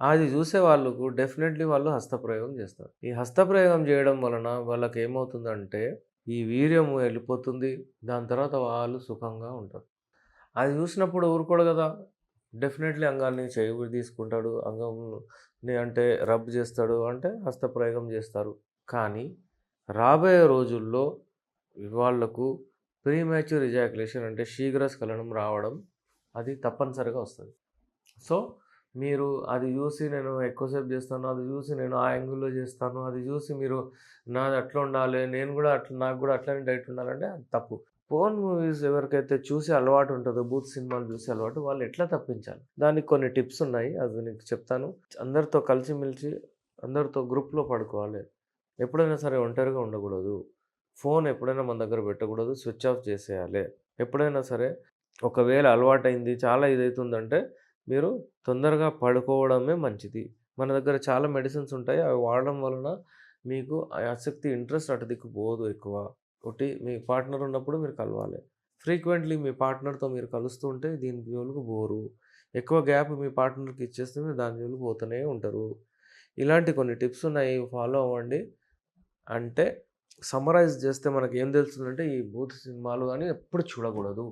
అది జూసే వాళ్ళకు డెఫినెట్‌లీ వాళ్ళు హస్తప్రయోగం జేస్తారు. ఈ హస్తప్రయోగం జేయడం వలన వాళ్ళకేమవుతుందంటే, ఈ వీర్యము ఎళ్ళిపోతుంది. దాని తర్వాత వాళ్ళు సుఖంగా ఉంటారు. అది జూసినప్పుడు ఊరుకోడు గదా! డెఫినెట్‌లీ అంగాన్ని చెయ్యి తీసుకుంటాడు. అంగంని అంటే రబ్ జేస్తాడు. అంటే హస్తప్రయోగం జేస్తారు. కానీ రాబోయే రోజుల్లో వాళ్ళకు ప్రీమాచ్యూర్ ఎజాక్యులేషన్ అంటే శీఘ్ర స్ఖలనం రావడం అది తప్పనిసరిగా వస్తది. సో, మీరు అది జూసి నేను ఎక్కువసేపు జేస్తాను. అది జూసి నేను ఆ యాంగిల్‌లో జేస్తాను. అది జూసి మీరు నాది అట్లా ఉండాలి. నేను గూడా అట్లా నాకు గూడా అట్లనే డైట్ ఉండాలంటే అది తప్పు. పోర్న్ మూవీస్ ఎవరికైతే చూసే అలవాటు ఉంటదో, బూత్ సినిమాలు చూసే అలవాటు వాళ్ళు ఎట్లా తప్పించాలి? దానికి కొన్ని టిప్స్ ఉన్నాయి. అవి నీకు చెప్తాను. అందరితో కలిసిమెలిసి అందరితో గ్రూప్‌లో పడుకోవాలి. ఎప్పుడైనా సరే ఒంటరిగా ఉండకూడదు. ఫోన్ ఎప్పుడైనా మన దగ్గర పెట్టకూడదు. స్విచ్ ఆఫ్ చేసేయాలి. ఎప్పుడైనా సరే ఒకవేళ అలవాటైంది చాలా ఇదైతుందంటే మీరు తొందరగా పడుకోవడమే మంచిది. మన దగ్గర చాలా మెడిసిన్స్ ఉంటాయి. అవి వాడడం వలన మీకు ఆ ఆసక్తి, ఇంట్రెస్ట్ అటు దిక్కు పోదు ఎక్కువ. మీ పార్ట్నర్ ఉన్నప్పుడు మీరు కలవాలి. ఫ్రీక్వెంట్‌లీ మీ పార్ట్నర్‌తో మీరు కలుస్తూ ఉంటే దీని జోలికి పోరు. ఎక్కువ గ్యాప్ మీ పార్ట్నర్‌కి ఇచ్చేస్తే మీరు దాని జోలికి పోతూనే ఉంటారు. ఇలాంటి కొన్ని టిప్స్ ఉన్నాయి. ఫాలో అవ్వండి. అంటే సమ్మరైజ్ చేస్తే మనకేం తెలుస్తుందంటే ఈ బూత్ సినిమాలు గాని ఎప్పుడు చూడకూడదు.